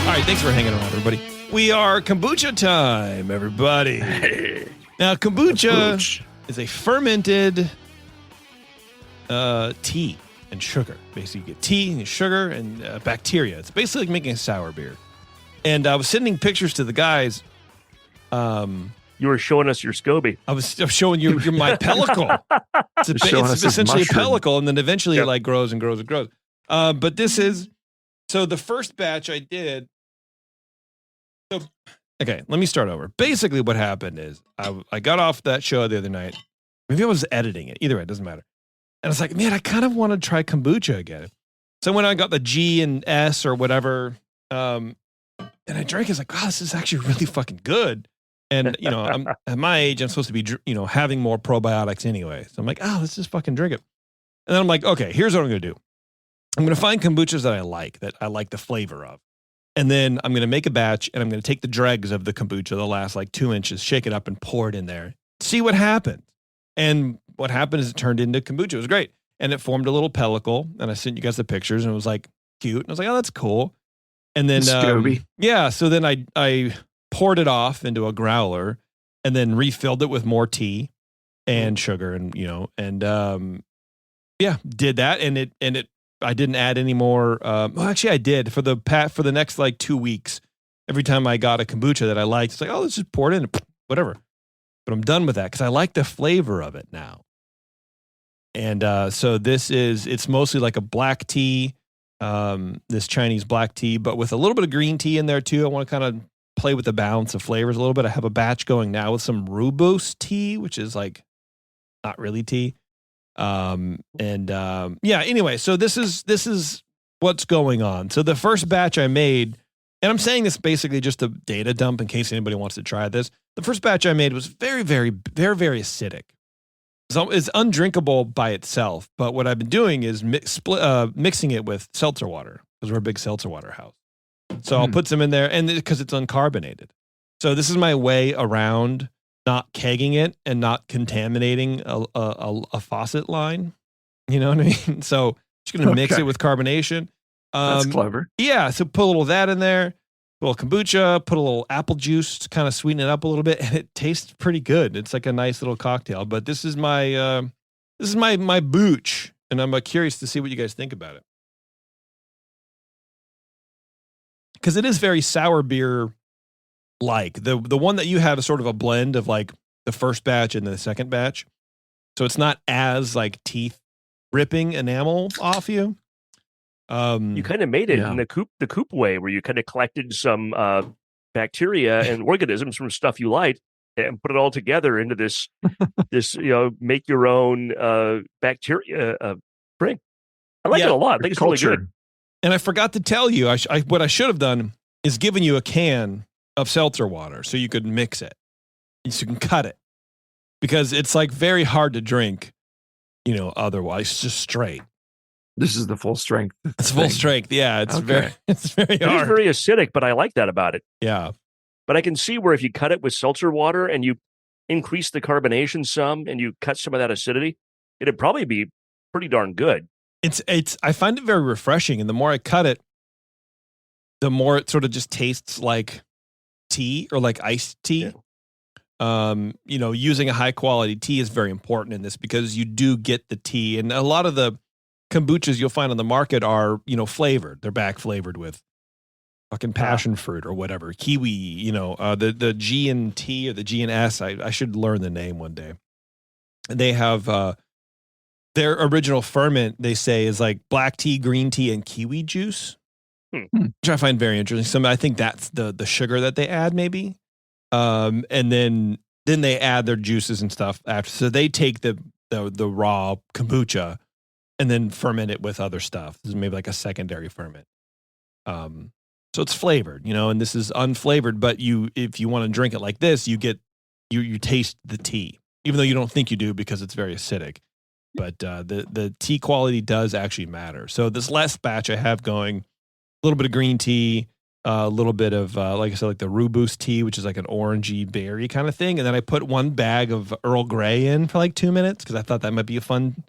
All right, thanks for hanging around, everybody. We are kombucha time, everybody. Now, kombucha is a fermented tea and sugar. Basically, you get tea and sugar and bacteria. It's basically like making a sour beer. And I was sending pictures to the guys. You were showing us your SCOBY. I was showing you my pellicle. It's essentially a pellicle, and then eventually it like grows and grows and grows. But this is so the first batch I did. So okay, let me start over. Basically, what happened is I got off that show the other night. Maybe I was editing it. Either way, it doesn't matter. And I was like, man, I kind of want to try kombucha again. So when I got the G and S or whatever, and I drank it, I was like, wow, this is actually really fucking good. And, you know, I'm at my age, I'm supposed to be, you know, having more probiotics anyway. So I'm like, oh, let's just fucking drink it. And then I'm like, okay, here's what I'm going to do. I'm going to find kombuchas that I like the flavor of. And then I'm going to make a batch, and I'm going to take the dregs of the kombucha, the last like 2 inches, shake it up and pour it in there. See what happens. And what happened is it turned into kombucha. It was great. And it formed a little pellicle. And I sent you guys the pictures, and it was like cute. And I was like, oh, that's cool. And then, so then I poured it off into a growler and then refilled it with more tea and sugar and, you know, and, did that. And I didn't add any more. Well, actually I did for the next like 2 weeks. Every time I got a kombucha that I liked, it's like, oh, let's just pour it in, whatever. But I'm done with that because I like the flavor of it now. And so it's mostly like a black tea, this Chinese black tea, but with a little bit of green tea in there too. I want to kind of play with the balance of flavors a little bit. I have a batch going now with some rooibos tea, which is like not really tea. Anyway, so this is what's going on. So the first batch I made, and I'm saying this basically just a data dump in case anybody wants to try this. The first batch I made was very, very, very, very acidic. So it's undrinkable by itself. But what I've been doing is mixing it with seltzer water because we're a big seltzer water house. So I'll put some in there, and because it's uncarbonated. So this is my way around not kegging it and not contaminating a faucet line. You know what I mean? So just going to mix it with carbonation. That's clever. Yeah. So put a little of that in there, a little kombucha, put a little apple juice to kind of sweeten it up a little bit, and it tastes pretty good. It's like a nice little cocktail. But this is my booch, and I'm curious to see what you guys think about it. Because it is very sour beer like. The one that you have is sort of a blend of like the first batch and the second batch. So it's not as like teeth ripping enamel off you. You kind of made it in the coop way, where you kind of collected some bacteria and organisms from stuff you liked and put it all together into this make your own bacteria drink. I like it a lot. I think it's really good. And I forgot to tell you, what I should have done is given you a can of seltzer water so you could mix it, so you can cut it, because it's like very hard to drink, otherwise just straight. This is the full strength. It's full strength. Yeah, it's very hard. It's very acidic, but I like that about it. Yeah. But I can see where if you cut it with seltzer water and you increase the carbonation some and you cut some of that acidity, it'd probably be pretty darn good. I find it very refreshing, and the more I cut it, the more it sort of just tastes like tea or like iced tea. Yeah. Using a high quality tea is very important in this because you do get the tea, and a lot of the kombuchas you'll find on the market are, flavored. They're back flavored with fucking passion fruit or whatever, kiwi. The G and T or the G and S. I should learn the name one day. They have their original ferment, they say, is like black tea, green tea, and kiwi juice. which I find very interesting. I think that's the sugar that they add, maybe, and then they add their juices and stuff after. So they take the raw kombucha and then ferment it with other stuff. This is maybe like a secondary ferment. So it's flavored, and this is unflavored. But if you want to drink it like this, you taste the tea, even though you don't think you do because it's very acidic. But the tea quality does actually matter. So this last batch I have going, a little bit of green tea, a little bit of, like I said, like the Rooibos tea, which is like an orangey berry kind of thing. And then I put one bag of Earl Grey in for like 2 minutes because I thought that might be a fun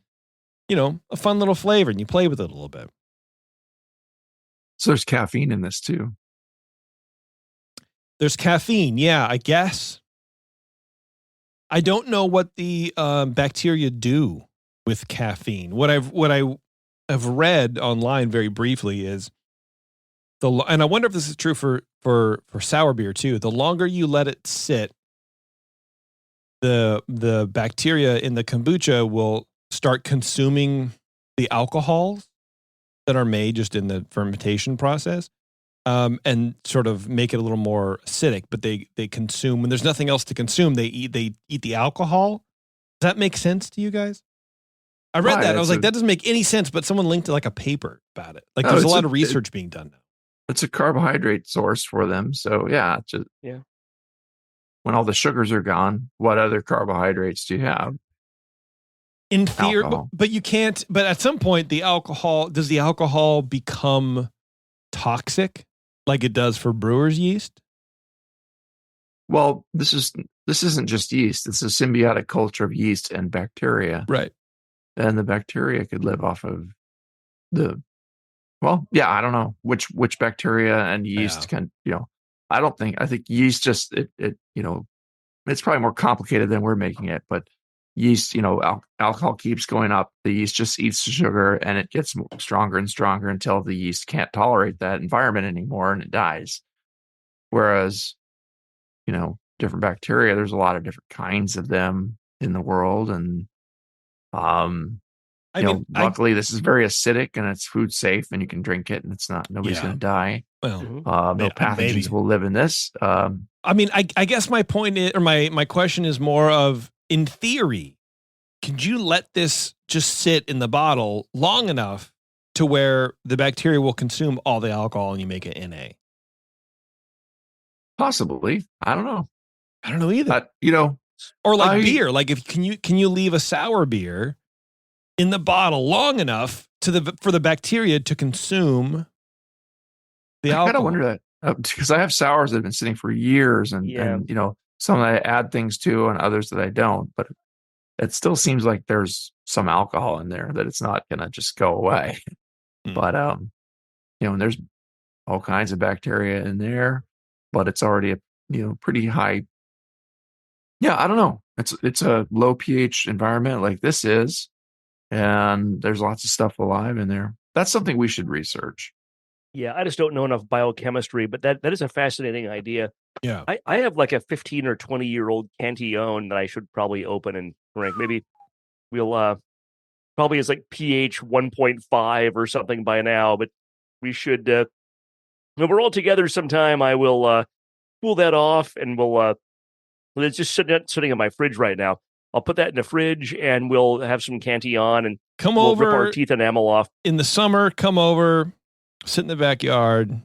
little flavor, and you play with it a little bit. So there's caffeine in this too. There's caffeine, yeah, I guess. I don't know what the bacteria do with caffeine. What I have read online very briefly is and I wonder if this is true for sour beer too. The longer you let it sit, the bacteria in the kombucha will start consuming the alcohols that are made just in the fermentation process, and sort of make it a little more acidic. But they consume when there's nothing else to consume. They eat the alcohol. Does that make sense to you guys? I read that. I was like, that doesn't make any sense. But someone linked to like a paper about it. Like there's a lot of research being done now. It's a carbohydrate source for them. So yeah. When all the sugars are gone, what other carbohydrates do you have? In theory, but you can't. But at some point, does the alcohol become toxic like it does for brewer's yeast? Well, this isn't just yeast. It's a symbiotic culture of yeast and bacteria. Right. And the bacteria could live off of I don't know which bacteria and yeast can, I think yeast just, it's probably more complicated than we're making it, but yeast, alcohol keeps going up. The yeast just eats the sugar and it gets stronger and stronger until the yeast can't tolerate that environment anymore and it dies. Whereas, different bacteria, there's a lot of different kinds of them in the world. And, luckily this is very acidic and it's food safe and you can drink it and nobody's going to die. Well, no pathogens will live in this. I guess my point is, or my question is more of, in theory, could you let this just sit in the bottle long enough to where the bacteria will consume all the alcohol and you make it NA? Possibly. I don't know. I don't know either. Or like beer. Like can you leave a sour beer in the bottle long enough for the bacteria to consume the alcohol? I kind of wonder that because I have sours that have been sitting for years, and some that I add things to, and others that I don't. But it still seems like there's some alcohol in there that it's not going to just go away. But and there's all kinds of bacteria in there, but it's already a pretty high. Yeah, I don't know. It's a low pH environment like this is. And there's lots of stuff alive in there. That's something we should research. Yeah, I just don't know enough biochemistry, but that is a fascinating idea. Yeah. I have like a 15 or 20-year-old Cantillon that I should probably open and drink. Maybe we'll probably is like pH 1.5 or something by now, but we should when we're all together sometime, I will cool that off and it's just sitting in my fridge right now. I'll put that in the fridge and we'll have some Cantillon and we'll rip our teeth enamel off. In the summer, come over, sit in the backyard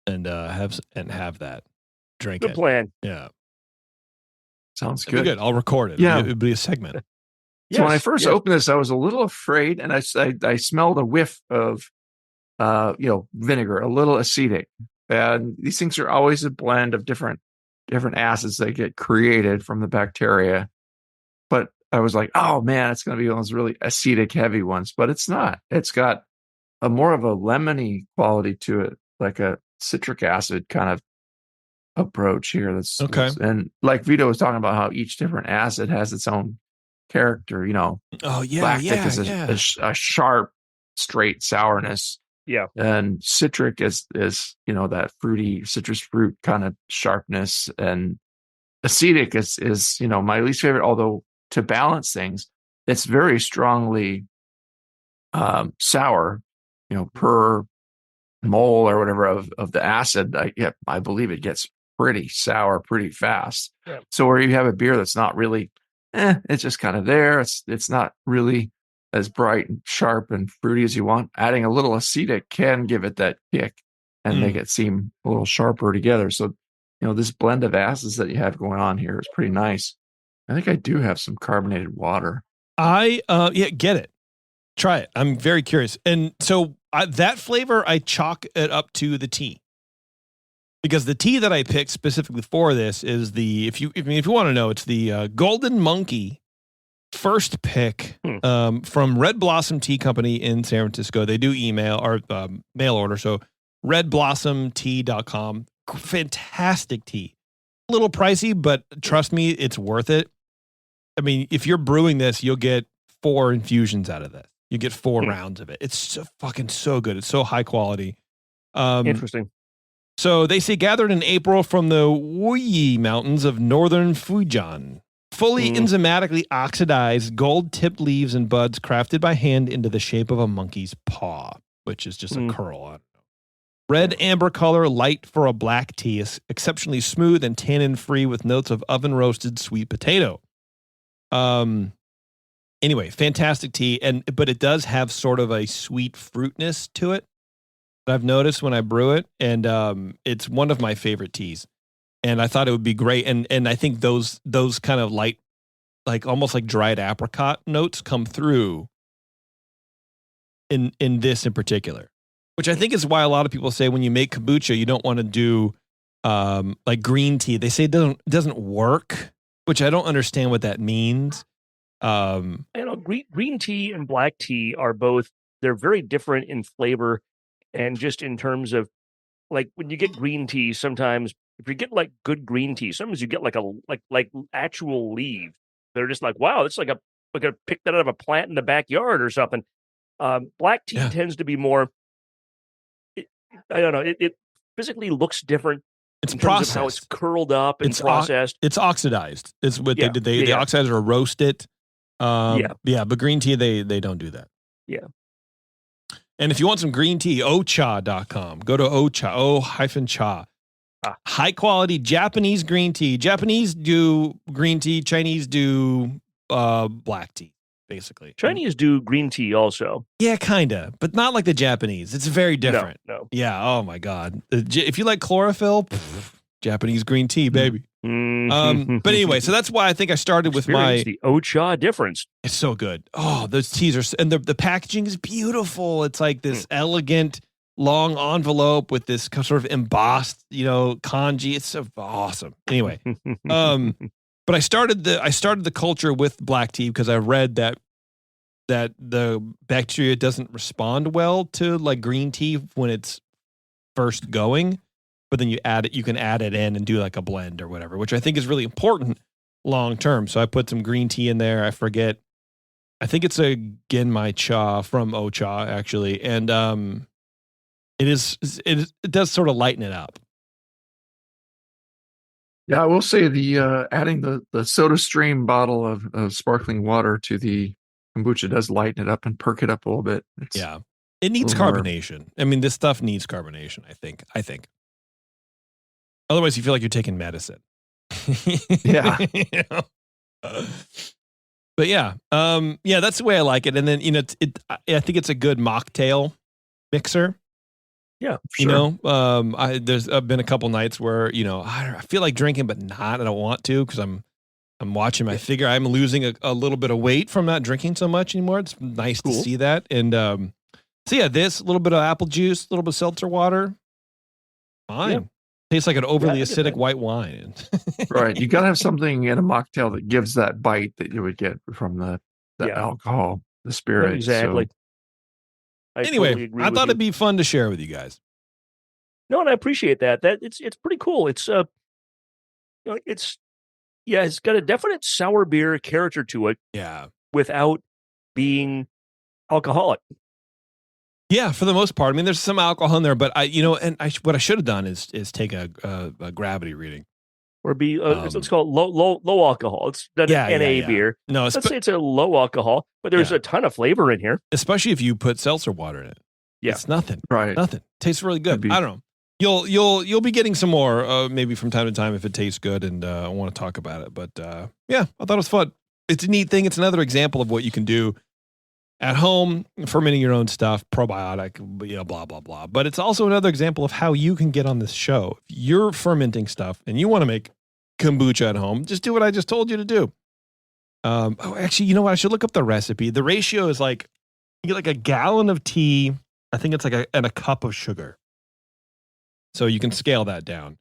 and have that. Drink Good plan. Yeah. Sounds good. Good. I'll record it. Yeah. It'll be a segment. So when I first opened this, I was a little afraid and I smelled a whiff of vinegar, a little acetic. And these things are always a blend of different acids that get created from the bacteria. But I was like, oh man, it's going to be one of those really acetic heavy ones, but it's not. It's got a more of a lemony quality to it, like a citric acid kind of approach here. That's okay. And like Vito was talking about how each different acid has its own character, Oh yeah. lactic is a sharp, straight sourness. Yeah. And citric is that fruity citrus fruit kind of sharpness, and acetic is my least favorite, although to balance things, it's very strongly sour, per mole or whatever of the acid, I believe it gets pretty sour pretty fast. Yeah. So where you have a beer that's not really, it's just kind of there. It's not really as bright and sharp and fruity as you want. Adding a little acetic can give it that kick and make it seem a little sharper together. So, this blend of acids that you have going on here is pretty nice. I think I do have some carbonated water. Get it. Try it. I'm very curious. And so that flavor, I chalk it up to the tea. Because the tea that I picked specifically for this is if you want to know, it's the Golden Monkey first pick from Red Blossom Tea Company in San Francisco. They do email or mail order. So redblossomtea.com. Fantastic tea. A little pricey, but trust me, it's worth it. I mean, if you're brewing this, you'll get 4 infusions out of this. You get 4 rounds of it. It's so good. It's so high quality. Interesting. So they say gathered in April from the Wuyi Mountains of northern Fujian. Fully enzymatically oxidized gold-tipped leaves and buds crafted by hand into the shape of a monkey's paw, which is just a curl. I don't know. Red amber color, light for a black tea, is exceptionally smooth and tannin-free with notes of oven-roasted sweet potato. Anyway, fantastic tea, but it does have sort of a sweet fruitness to it that I've noticed when I brew it, and it's one of my favorite teas. And I thought it would be great, and I think those kind of light, like almost like dried apricot notes come through in this in particular, which I think is why a lot of people say when you make kombucha, you don't want to do like green tea. They say it doesn't work, which I don't understand what that means. Green tea and black tea are they're very different in flavor and just in terms of, like, when you get green tea, sometimes if you get like good green tea, sometimes you get like actual leaves. They're just like, wow, it's like I picked that out of a plant in the backyard or something. Black tea tends to be more, I don't know, it physically looks different. It's in terms processed. of how it's curled up and processed. It's oxidized. It's what they did. They oxidize or roast it. But green tea, they don't do that. Yeah. And if you want some green tea, ocha.com. Go to ocha, o-cha. High quality Japanese green tea. Japanese do green tea. Chinese do black tea, basically. Chinese do green tea also. Yeah, kind of, but not like the Japanese. It's very different. No. Yeah, oh my God. If you like chlorophyll, Japanese green tea, baby. But anyway, so that's why I think I started with the Ocha difference. It's so good. Oh, those teas are, and the packaging is beautiful. It's like this elegant long envelope with this sort of embossed, kanji. It's so awesome. Anyway, but I started the culture with black tea because I read that the bacteria doesn't respond well to like green tea when it's first going. But then you can add it in and do like a blend or whatever, which I think is really important long term. So I put some green tea in there. I forget. I think it's a Genmai cha from Ocha actually, and it does sort of lighten it up. Yeah, I will say the adding the Soda Stream bottle of sparkling water to the kombucha does lighten it up and perk it up a little bit. It needs carbonation. I mean, this stuff needs carbonation. I think. Otherwise, you feel like you're taking medicine. Yeah. But that's the way I like it. And then, I think it's a good mocktail mixer. Yeah, sure. There's been a couple nights where, I feel like drinking, but I don't want to because I'm watching my figure. I'm losing a little bit of weight from not drinking so much anymore. It's nice to see that. And this, a little bit of apple juice, a little bit of seltzer water. Fine. Yeah. Tastes like an overly acidic white wine. Right. You got to have something in a mocktail that gives that bite that you would get from the alcohol, the spirit. Exactly. So. Anyway, I thought it'd be fun to share with you guys. No, and I appreciate that. It's pretty cool. It's it's got a definite sour beer character to it. Yeah. Without being alcoholic. Yeah, for the most part. I mean, there's some alcohol in there, but what I should have done is take a gravity reading, or let's call it low alcohol. It's not an NA beer. No, let's say it's a low alcohol, but there's a ton of flavor in here. Especially if you put seltzer water in it. Yeah. It's nothing. Right. Nothing. Tastes really good. I don't know. You'll be getting some more maybe from time to time if it tastes good, and I want to talk about it. But yeah, I thought it was fun. It's a neat thing. It's another example of what you can do at home, fermenting your own stuff, probiotic, blah, blah, blah. But it's also another example of how you can get on this show. If you're fermenting stuff and you want to make kombucha at home, just do what I just told you to do. Actually, you know what? I should look up the recipe. The ratio is like, you get like a gallon of tea. I think it's like a cup of sugar. So you can scale that down.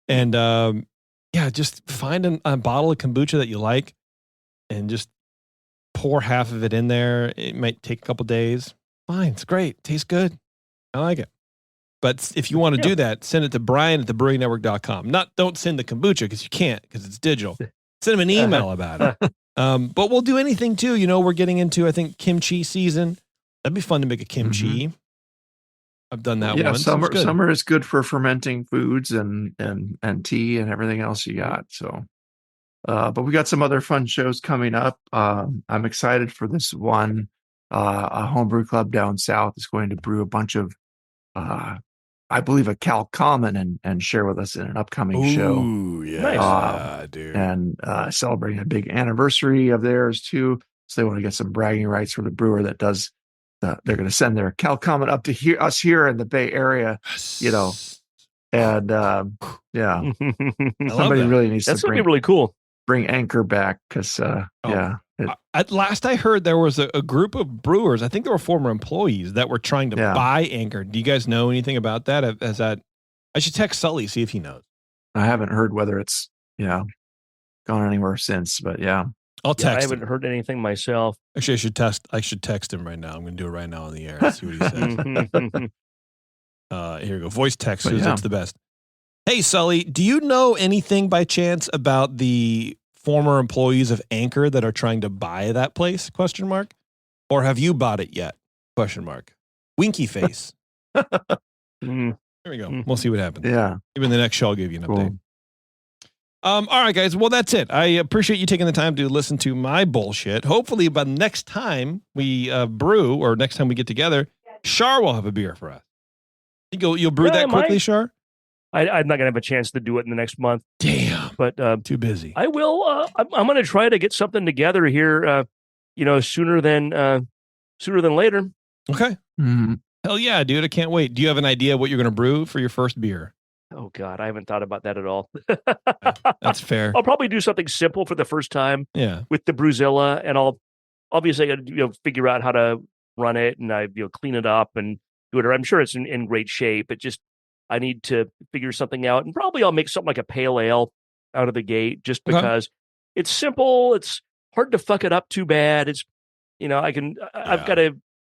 And just find a bottle of kombucha that you like and just pour half of it in there. It might take a couple days. Fine. It's great. Tastes good. I like it. But if you want to do that, send it to Brian@thebrewingnetwork.com. Don't send the kombucha because you can't, because it's digital. Send him an email about it. But we'll do anything too. We're getting into, I think, kimchi season. That'd be fun to make a kimchi. Mm-hmm. I've done that once. Summer is good for fermenting foods and tea and everything else you got. So, but we got some other fun shows coming up. I'm excited for this one. A homebrew club down south is going to brew a bunch of, I believe, a Cal Common and share with us in an upcoming show. Ooh, yeah, nice. Dude. And celebrating a big anniversary of theirs too. So they want to get some bragging rights for the brewer that does. They're going to send their Cal Common up to us here in the Bay Area, and somebody really needs to bring really cool. Bring Anchor back because at last I heard there was a group of brewers. I think they were former employees that were trying to buy Anchor. Do you guys know anything about that? I should text Sully, see if he knows. I haven't heard whether it's gone anywhere since, but yeah. I'll text. I haven't heard anything myself. Actually, I should text him right now. I'm going to do it right now on the air and see what he says. Here we go. Voice text. That's the best. Hey, Sully, do you know anything by chance about the former employees of Anchor that are trying to buy that place? ? Or have you bought it yet? ? Winky face. There we go. We'll see what happens. Yeah. Even the next show, I'll give you an update. All right, guys. Well, that's it. I appreciate you taking the time to listen to my bullshit. Hopefully, by the next time we brew or next time we get together, Shar will have a beer for us. You'll brew that quickly, Shar? I'm not going to have a chance to do it in the next month. Damn. But too busy. I will. I'm going to try to get something together here, sooner than later. Okay. Mm-hmm. Hell yeah, dude. I can't wait. Do you have an idea what you're going to brew for your first beer? Oh, God, I haven't thought about that at all. That's fair. I'll probably do something simple for the first time. Yeah. With the Brewzilla, and I'll obviously figure out how to run it and clean it up and do it. I'm sure it's in great shape. It just I need to figure something out, and probably I'll make something like a pale ale out of the gate, just because it's simple. It's hard to fuck it up too bad. It's I've got to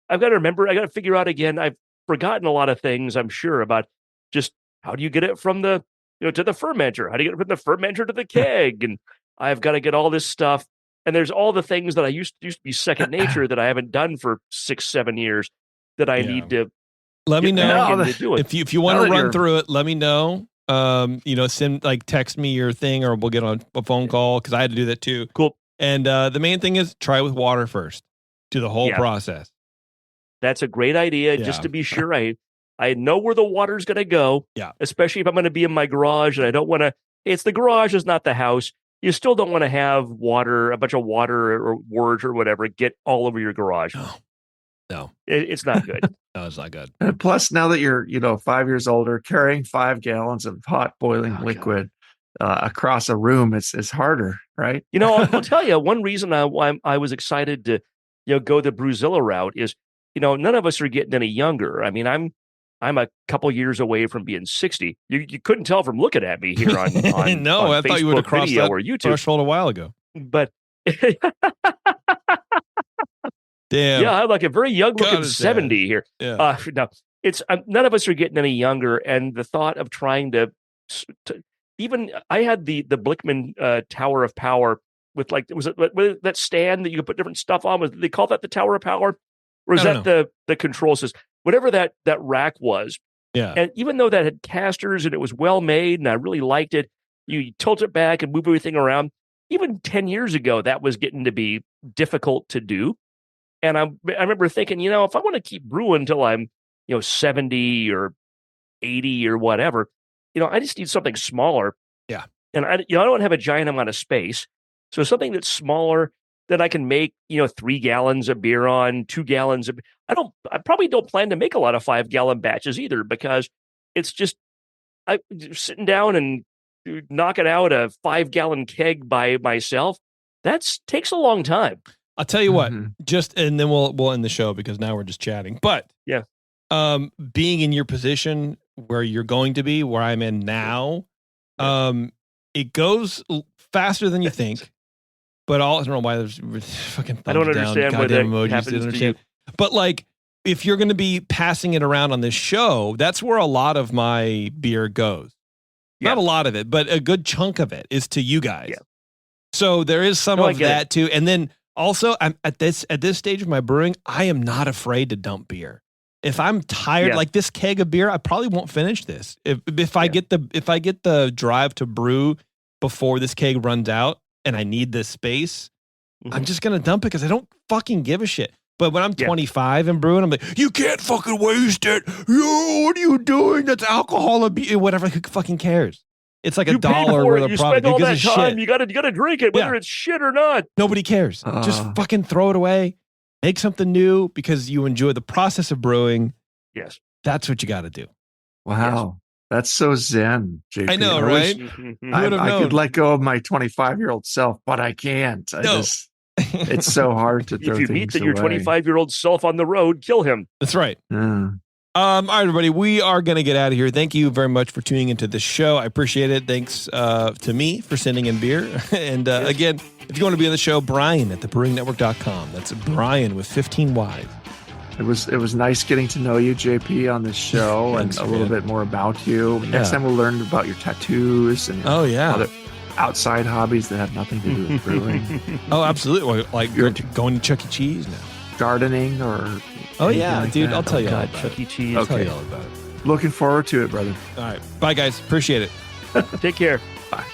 remember. I got to figure out again. I've forgotten a lot of things. I'm sure about just. How do you get it from the, to the fermenter? How do you get it from the fermenter to the keg? And I've got to get all this stuff. And there's all the things that I used to be second nature that I haven't done for 6-7 years that I need to. Let me know if you want to run through it. Let me know. Send text me your thing, or we'll get on a phone call, because I had to do that too. Cool. And the main thing is try with water first. Do the whole process. That's a great idea, just to be sure I know where the water's going to go, especially if I'm going to be in my garage, and I don't want to, it's the garage is not the house. You still don't want to have a bunch of water or words or whatever, get all over your garage. No. It's not good. No, it's not good. And plus, now that you're, 5 years older, carrying 5 gallons of hot boiling liquid across a room, it's harder, right? I'll tell you, one reason I was excited to, go the Brewzilla route is, none of us are getting any younger. I mean, I'm a couple years away from being 60. You couldn't tell from looking at me here on no, I thought you would have crossed that or YouTube threshold a while ago. But damn, yeah, I'm like a very young looking 70 here. Yeah. No, it's none of us are getting any younger, and the thought of trying to even I had the Blickman Tower of Power with was it that stand that you could put different stuff on? Did they call that the Tower of Power, or is that the control system? Whatever that rack was. Yeah. And even though that had casters and it was well made and I really liked it, you tilt it back and move everything around. Even 10 years ago, that was getting to be difficult to do. And I remember thinking, if I want to keep brewing until I'm 70 or 80 or whatever. I just need something smaller. Yeah. And I don't have a giant amount of space. So something that's smaller that I can make, 3 gallons of beer on, 2 gallons of, I probably don't plan to make a lot of 5-gallon batches either, because it's just, sitting down and knocking out a 5-gallon keg by myself. Takes a long time. I'll tell you what, and then we'll end the show because now we're just chatting. But yeah, being in your position where you're going to be, where I'm in now, it goes faster than you think. But I don't know why there's fucking. I don't understand why that happens to you. But like, if you're going to be passing it around on this show, that's where a lot of my beer goes. Yeah. Not a lot of it, but a good chunk of it is to you guys. Yeah. So there is some of that too. And then also, I'm at this stage of my brewing, I am not afraid to dump beer. If I'm tired, like this keg of beer, I probably won't finish this. If I get the drive to brew before this keg runs out and I need this space, I'm just gonna dump it because I don't fucking give a shit. But when I'm 25 and brewing, I'm like, you can't fucking waste it. Yo, what are you doing? That's alcohol or beer, whatever. Who fucking cares? It's like $1 worth of product. You spend all that time. You gotta drink it, whether it's shit or not. Nobody cares. Just fucking throw it away. Make something new because you enjoy the process of brewing. Yes, that's what you got to do. Wow, that's so zen, JP. I know, right? I could let go of my 25-year-old self, but I can't. It's so hard to throw if you things meet your 25-year-old self on the road, kill him. That's right. Yeah. All right, everybody, we are going to get out of here. Thank you very much for tuning into this show. I appreciate it. Thanks to me for sending in beer. And again, if you want to be on the show, Brian at thebrewingnetwork.com. That's Brian with 15 Y's. It was nice getting to know you, JP, on this show. Thanks, and a little bit more about you. Next time we'll learn about your tattoos and other outside hobbies that have nothing to do with brewing. Oh, absolutely. Like you're going to Chuck E. Cheese now. Gardening or... Oh, yeah, like dude, I'll tell you all about Chuck E. Cheese. I'll tell you all about it. Looking forward to it, brother. All right. Bye, guys. Appreciate it. Take care. Bye.